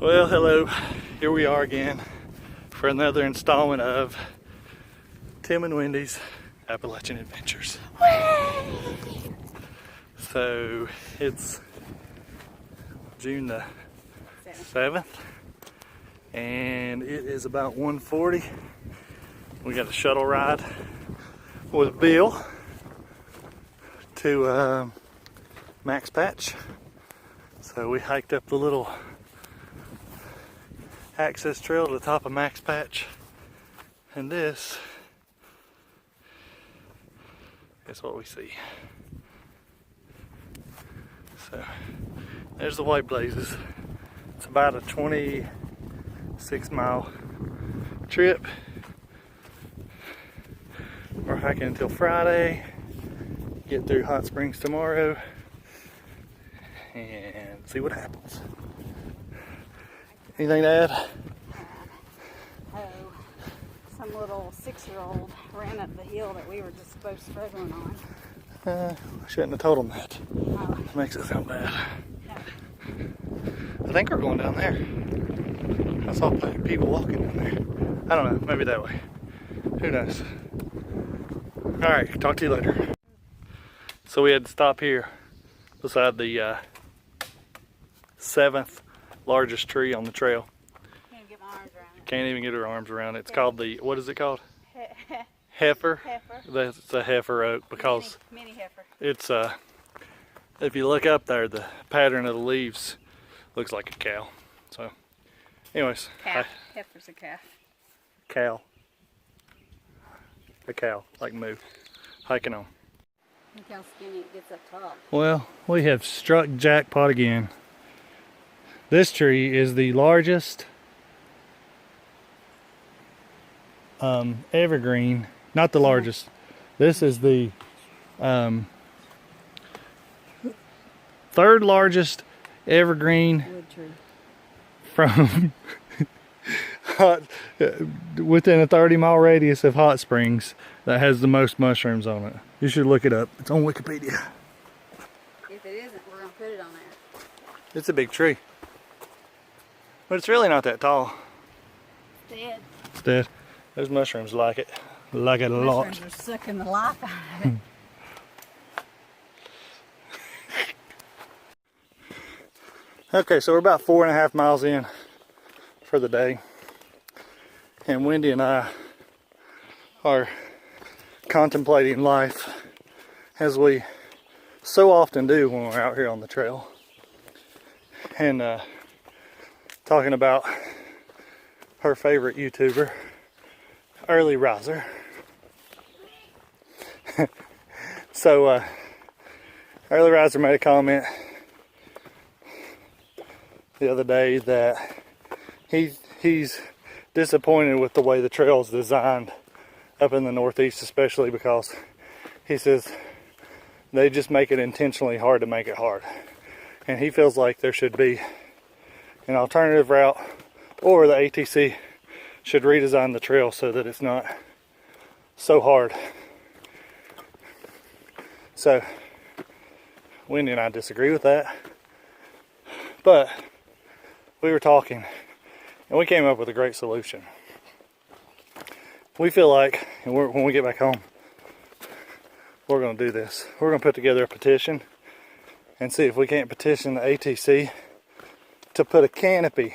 Well, hello. Here we are again for another installment of Tim and Wendy's Appalachian Adventures. So it's June the 7th and it is about 1:40. We got a shuttle ride with Bill to Max Patch. So we hiked up the little access trail to the top of Max Patch, and this is what we see. So there's the White Blazes. It's about a 26-mile trip. We're hiking until Friday, get through Hot Springs tomorrow, and see what happens. Anything to add? Some little 6-year-old ran up the hill that we were just both struggling on. I shouldn't have told them that. Oh. It makes it sound bad. Yeah. I think we're going down there. I saw people walking down there. I don't know, maybe that way. Who knows? Alright, talk to you later. So we had to stop here beside the 7th largest tree on the trail. Can't get my arms around it. Can't even get her arms around it. It's called the, what is it called? Heifer. Heifer. That's a heifer oak because mini heifer. it's if you look up there, the pattern of the leaves looks like a cow. So anyways, Calf. Heifer's a calf. Cow. A cow, like moo. Hiking on. Look how skinny it gets up top. Well, we have struck jackpot again. This tree is the largest evergreen, not the largest. This is the third largest evergreen Wood tree. from within a 30-mile radius of Hot Springs that has the most mushrooms on it. You should look it up. It's on Wikipedia. If it isn't, we're going to put it on there. It's a big tree. But it's really not that tall. Dead. It's dead. Those mushrooms like it. Like it a lot. Mushrooms are sucking the life out of it. Okay, so we're about 4.5 miles in for the day. And Wendy and I are contemplating life as we so often do when we're out here on the trail. And talking about her favorite YouTuber, Early Riser. So Early Riser made a comment the other day that he's disappointed with the way the trail is designed up in the Northeast, especially because he says they just make it intentionally hard to make it hard. And he feels like there should be an alternative route, or the ATC should redesign the trail so that it's not so hard. So Wendy and I disagree with that, but we were talking and we came up with a great solution. We feel like, and when we get back home, we're going to do this. We're going to put together a petition and see if we can't petition the ATC to put a canopy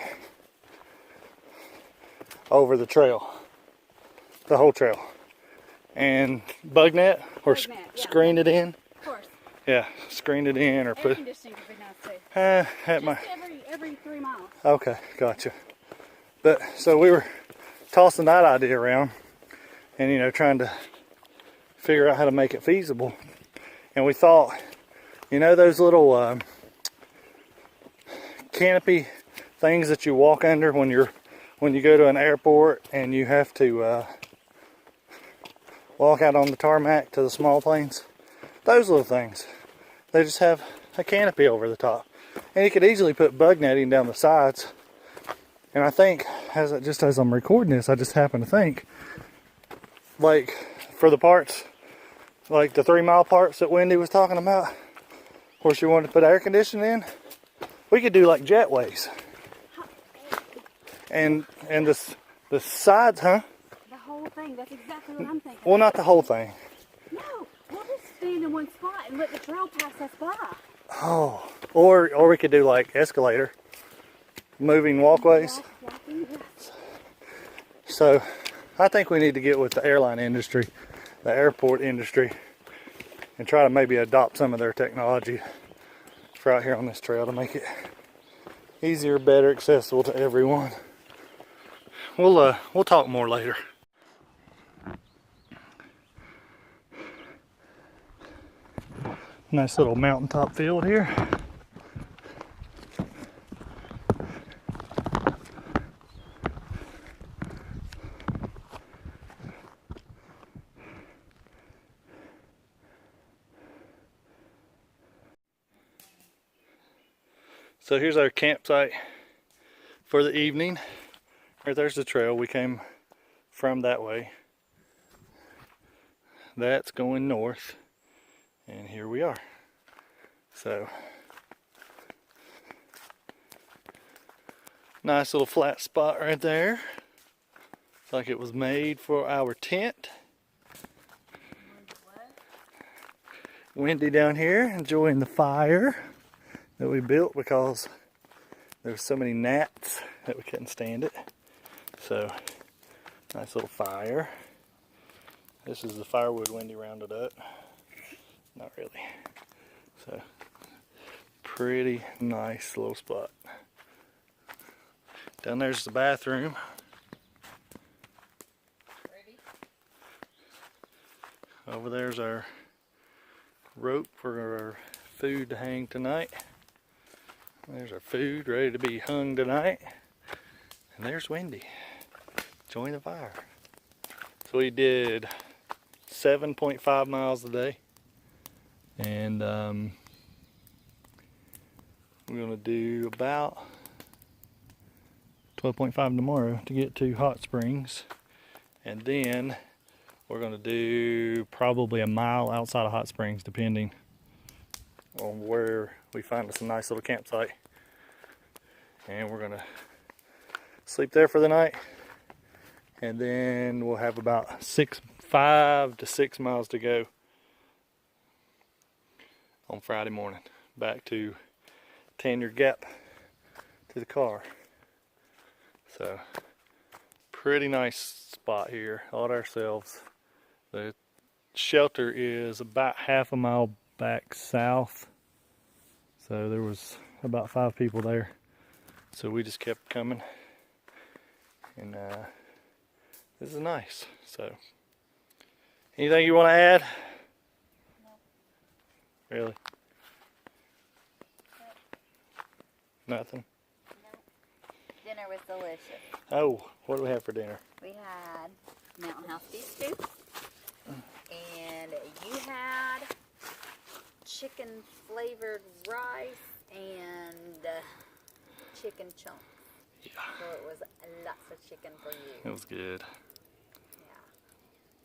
over the trail, the whole trail, and bug net or Bug net, yeah. screen it in. Of course. Yeah, screen it in or Air put. conditioning could be nice too. That Just might. every 3 miles. Okay, gotcha. But so we were tossing that idea around, and trying to figure out how to make it feasible. And we thought, those little canopy things that you walk under when you go to an airport and you have to walk out on the tarmac to the small planes. Those little things, they just have a canopy over the top, and you could easily put bug netting down the sides. And I think, as I'm recording this, I just happen to think, like for the parts, like the 3-mile parts that Wendy was talking about, where she wanted to put air conditioning in, we could do like jetways. And the sides, huh? The whole thing. That's exactly what I'm thinking. Well, not the whole thing. No, we'll just stand in one spot and let the trail pass us by. Oh, or we could do like escalator, moving walkways. Walking, yes. So I think we need to get with the airline industry, the airport industry, and try to maybe adopt some of their technology for out here on this trail to make it easier, better, accessible to everyone. We'll talk more later. Nice little mountaintop field here. So here's our campsite for the evening. Right there's the trail. We came from that way. That's going north. And here we are. So, nice little flat spot right there. It's like it was made for our tent. Wendy down here enjoying the fire that we built because there were so many gnats that we couldn't stand it. So, nice little fire. This is the firewood Wendy rounded up. Not really. So, pretty nice little spot. Down there's the bathroom. Over there's our rope for our food to hang tonight. There's our food ready to be hung tonight. And there's Wendy. Join the fire. So we did 7.5 miles a day. And we're going to do about 12.5 tomorrow to get to Hot Springs. And then we're going to do probably a mile outside of Hot Springs, depending on where we find us a nice little campsite. And we're going to sleep there for the night. And then we'll have about 5 to 6 miles to go on Friday morning back to Tanyard Gap to the car. So pretty nice spot here all to ourselves. The shelter is about half a mile back south, so there was about 5 people there, so we just kept coming, and this is nice. So anything you want to add? No. Really? No. Nothing? No. Dinner was delicious. Oh, what do we have for dinner? We had Mountain House beef stew, and you had chicken flavored rice and chicken chunks. Yeah. So it was lots of chicken for you. It was good. Yeah.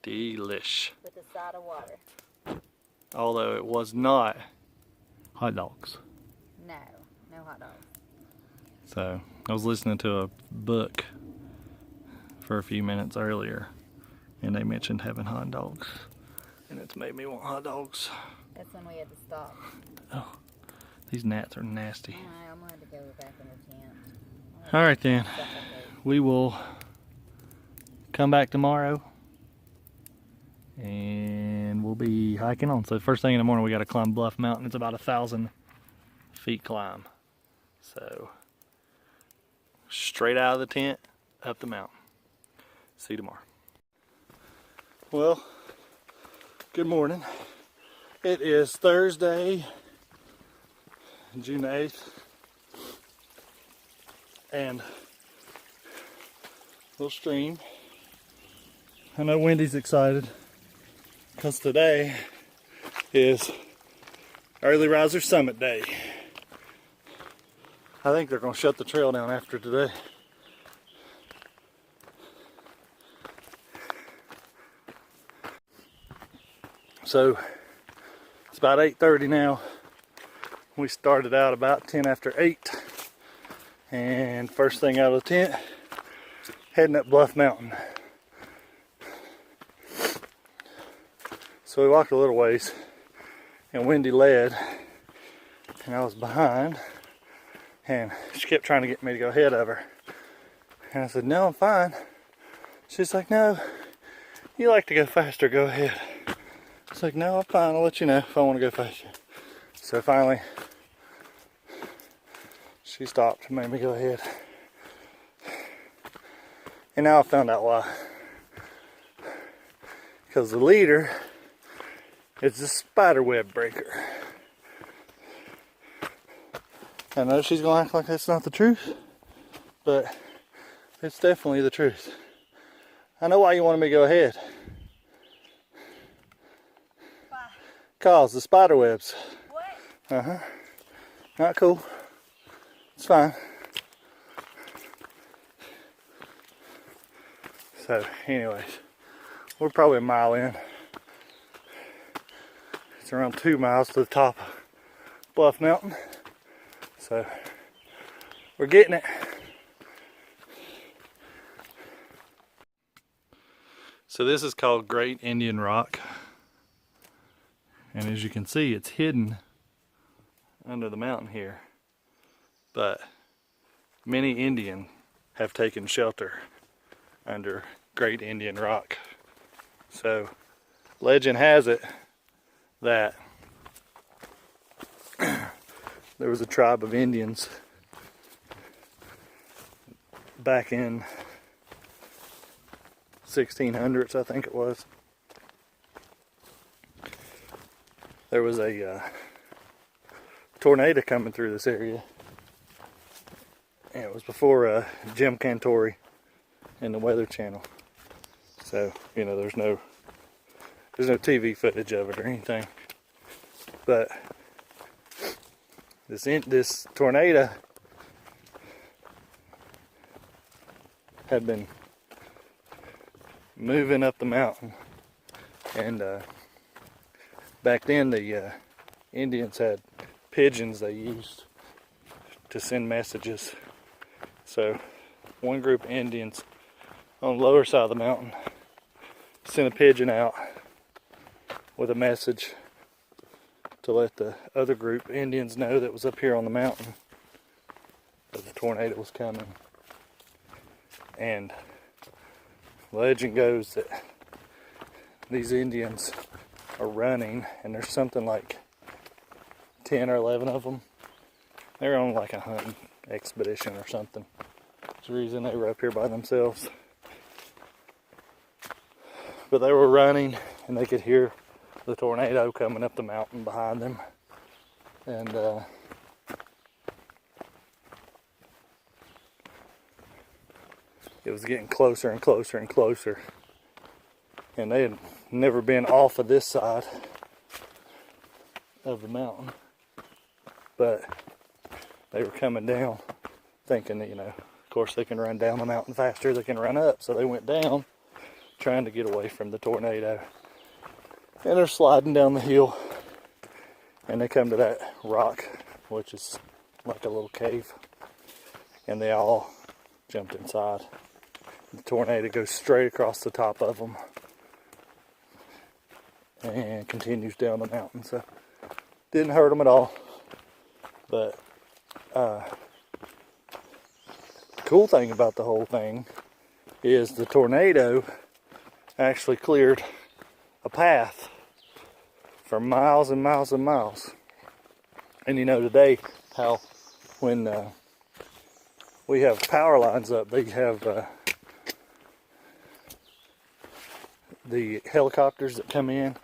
Delish. With a side of water. Although it was not hot dogs. No, no hot dogs. So I was listening to a book for a few minutes earlier, and they mentioned having hot dogs, and it's made me want hot dogs. That's when we had to stop. Oh, these gnats are nasty. I'm going to go back in the tent. All right then, Suffocate. we will come back tomorrow, and we'll be hiking on. So first thing in the morning, we got to climb Bluff Mountain. It's about 1,000 feet climb. So straight out of the tent, up the mountain. See you tomorrow. Well, good morning. It is Thursday, June 8th, and little stream. I know Wendy's excited because today is Early Riser Summit Day. I think they're going to shut the trail down after today. So it's about 8:30 now. We started out about 10 after 8. And first thing out of the tent heading up Bluff Mountain. So we walked a little ways, and Wendy led, and I was behind, and she kept trying to get me to go ahead of her. And I said, no, I'm fine. She's like, no, you like to go faster, go ahead. I was like, no, I'm fine, I'll let you know if I want to go faster. So finally, she stopped and made me go ahead. And now I found out why. Because the leader is the spider web breaker. I know she's gonna act like that's not the truth, but it's definitely the truth. I know why you wanted me to go ahead. Why? Cause the spider webs. What? Not cool. It's fine. So, anyways, we're probably a mile in. It's around 2 miles to the top of Bluff Mountain. So, we're getting it. So this is called Great Indian Rock. And as you can see, it's hidden under the mountain here. But many Indians have taken shelter under Great Indian Rock. So legend has it that there was a tribe of Indians back in 1600s, I think it was. There was a tornado coming through this area, and it was before Jim Cantori and the Weather Channel. So you know, there's no TV footage of it or anything. But this tornado had been moving up the mountain, and back then the Indians had pigeons they used to send messages. So one group of Indians on the lower side of the mountain sent a pigeon out with a message to let the other group of Indians know that was up here on the mountain that the tornado was coming. And legend goes that these Indians are running, and there's something like 10 or 11 of them. They're on like a hunting expedition or something. That's the reason they were up here by themselves. But they were running, and they could hear the tornado coming up the mountain behind them. And it was getting closer and closer and closer. And they had never been off of this side of the mountain. But they were coming down thinking that, you know, of course they can run down the mountain faster, they can run up. So they went down trying to get away from the tornado. And they're sliding down the hill, and they come to that rock, which is like a little cave. And they all jumped inside. The tornado goes straight across the top of them and continues down the mountain. So didn't hurt them at all. But cool thing about the whole thing is the tornado actually cleared a path for miles and miles and miles. And you know today how when we have power lines up, they have the helicopters that come in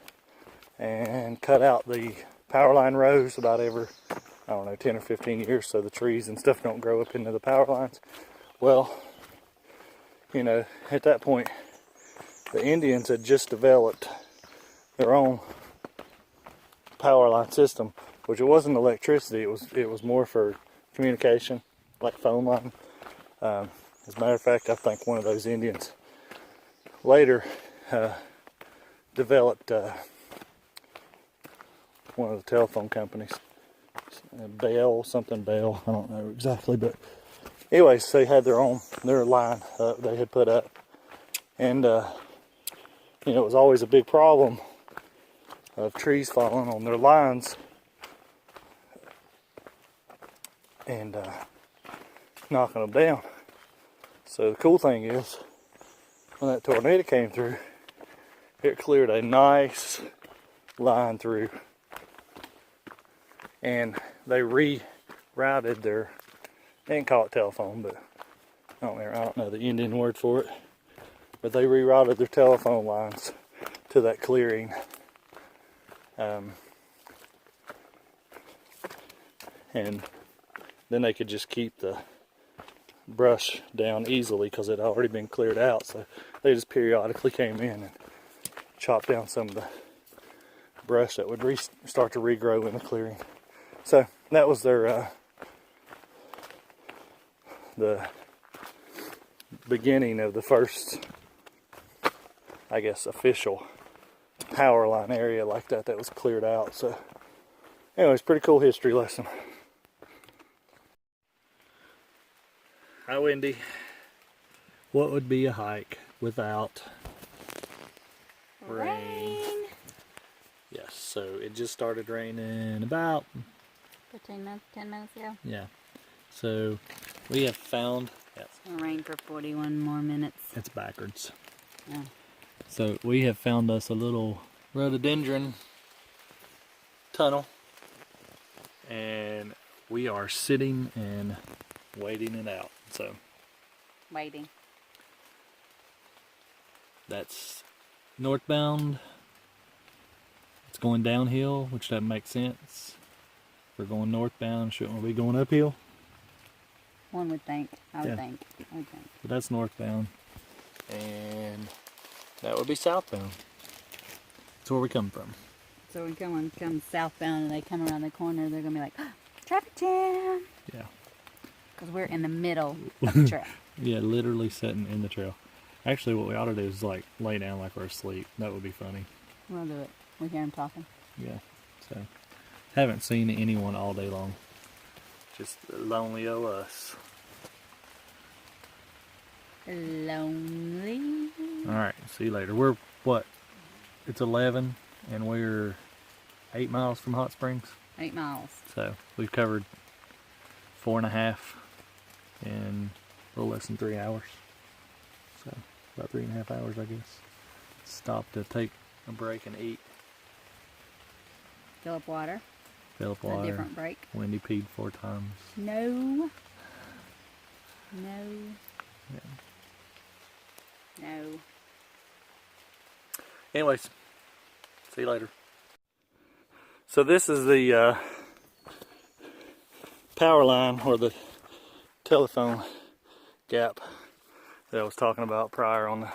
and cut out the power line rows about every, I don't know, 10 or 15 years, so the trees and stuff don't grow up into the power lines. Well, you know, at that point, the Indians had just developed their own power line system, which it wasn't electricity, it was more for communication, like phone line. As a matter of fact, I think one of those Indians later developed one of the telephone companies, Bell, I don't know exactly, but anyways, they had their line they had put up. And, you know, it was always a big problem of trees falling on their lines and knocking them down. So the cool thing is, when that tornado came through, it cleared a nice line through, and they rerouted their, they didn't call it telephone, but I don't know the Indian word for it, but they rerouted their telephone lines to that clearing. And then they could just keep the brush down easily because it had already been cleared out. So they just periodically came in and chopped down some of the brush that would start to regrow in the clearing. So that was their the beginning of the first, I guess, official power line area like that was cleared out. So anyways, pretty cool history lesson. Hi Wendy. What would be a hike without rain? Yes, so it just started raining about 15 minutes, 10 minutes ago. Yeah. So we have found, yes, It's gonna rain for 41 more minutes. it's backwards. Yeah. So we have found us a little rhododendron tunnel, and we are sitting and waiting it out. So Waiting. that's northbound. It's going downhill, which doesn't make sense. If we're going northbound, shouldn't we be going uphill? One would think. I would Yeah. think. I would think. But that's northbound. And that would be southbound. That's where we come from. So when someone comes southbound and they come around the corner, they're gonna be like, oh, traffic jam. Yeah. Because we're in the middle of the trail. Yeah, literally sitting in the trail. Actually, what we ought to do is like lay down like we're asleep. That would be funny. We'll do it. We hear him talking. Yeah. So, haven't seen anyone all day long. Just lonely o' us. Lonely. All right. See you later. We're what? It's 11, and we're 8 miles from Hot Springs. 8 miles. So we've covered 4.5 in a little less than 3 hours. So about 3.5 hours, I guess. Stopped to take a break and eat. Fill up water. Fill up A water. different break. Wendy peed 4 times. No. No. Yeah. No. Anyways, see you later. So this is the power line, or the telephone gap that I was talking about prior on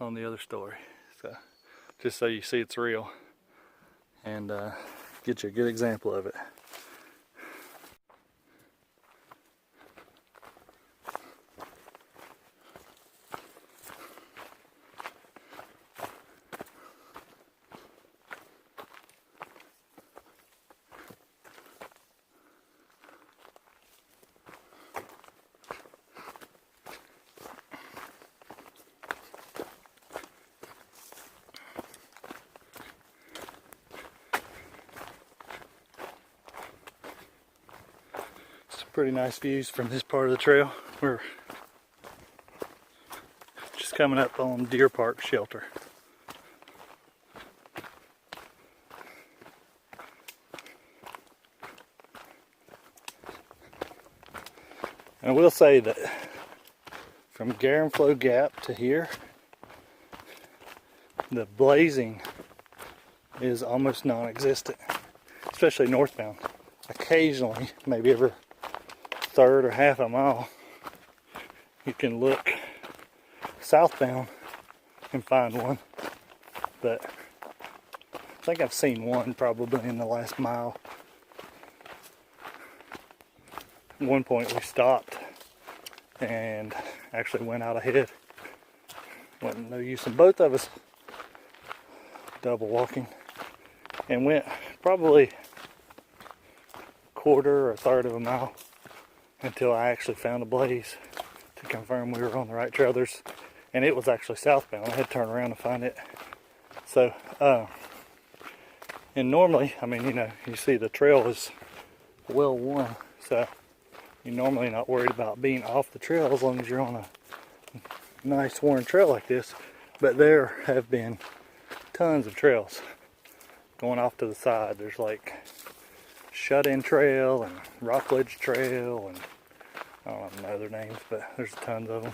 the other story. So just so you see it's real and get you a good example of it. Pretty nice views from this part of the trail. We're just coming up on Deer Park Shelter. And I will say that from Garenflow Gap to here, the blazing is almost non-existent, especially northbound. Occasionally, maybe every third or half a mile, you can look southbound and find one, but I think I've seen one probably in the last mile. At one point we stopped and actually went out ahead. Wasn't no use in both of us double walking, and went probably a quarter or a third of a mile until I actually found a blaze to confirm we were on the right trail. And it was actually southbound. I had to turn around to find it. So, and normally, I mean, you know, you see the trail is well worn, so you're normally not worried about being off the trail as long as you're on a nice worn trail like this. But there have been tons of trails going off to the side. There's like Shut-In Trail and Rockledge Trail, and I don't know their names, but there's tons of them.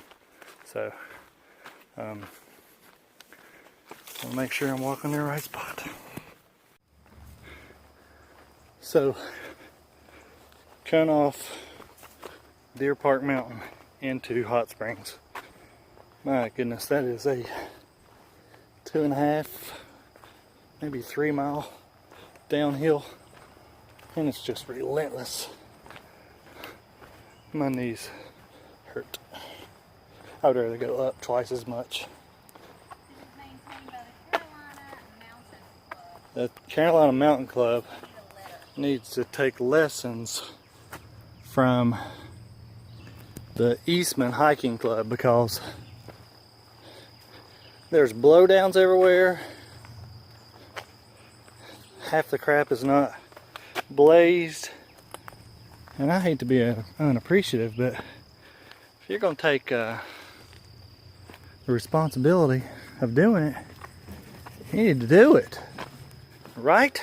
So I'll make sure I'm walking the right spot. So coming off Deer Park Mountain into Hot Springs. My goodness, that is a 2.5, maybe 3 mile downhill, and it's just relentless. My knees hurt. I would rather go up twice as much. The Carolina Mountain Club needs to take lessons from the Eastman Hiking Club, because there's blowdowns everywhere. Half the crap is not blazed. And I hate to be unappreciative, but if you're going to take the responsibility of doing it, you need to do it. Right?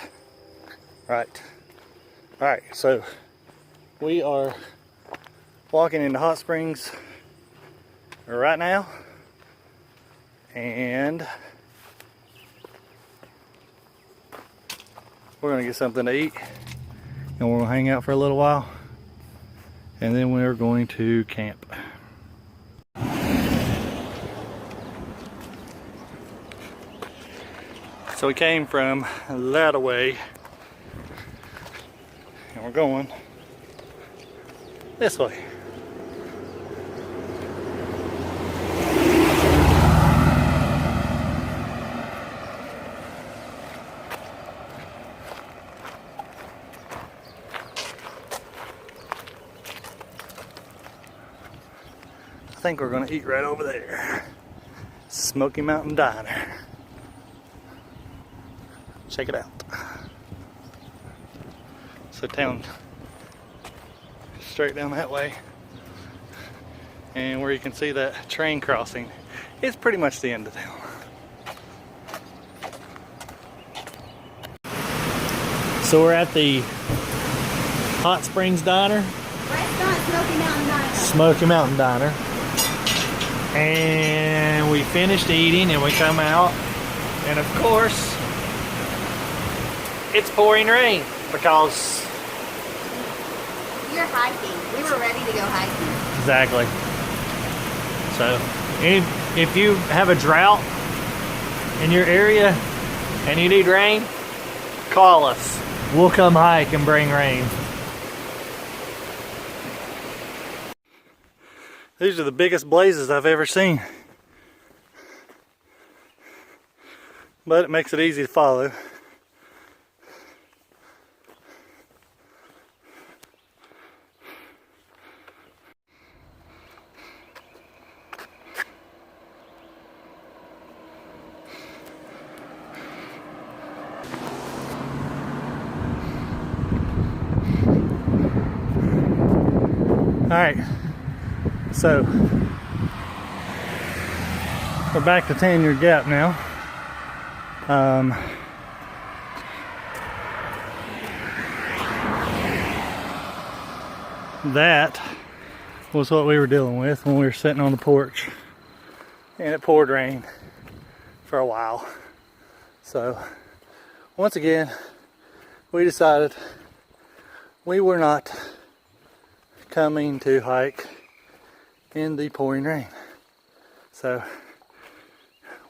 Right. Alright, so we are walking into Hot Springs right now. And we're going to get something to eat. And we're going to hang out for a little while. And then we're going to camp. So we came from that way, and we're going this way. I think we're going to eat right over there. Smoky Mountain Diner. Check it out. So town, straight down that way, and where you can see that train crossing, it's pretty much the end of town. So we're at the Hot Springs Diner. Restaurant Smoky Mountain Diner. Smoky Mountain Diner. And we finished eating and we come out, and of course it's pouring rain because You're hiking. We were ready to go hiking. exactly. So if you have a drought in your area and you need rain, call us. We'll come hike and bring rain. These are the biggest blazes I've ever seen. But it makes it easy to follow. Alright, so we're back to 10-year gap now. That was what we were dealing with when we were sitting on the porch, and it poured rain for a while. So once again, we decided we were not coming to hike in the pouring rain. So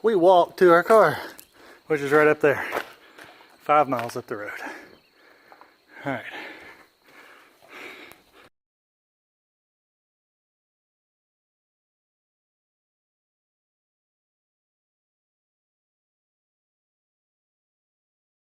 we walked to our car, which is right up there, 5 miles up the road. All right.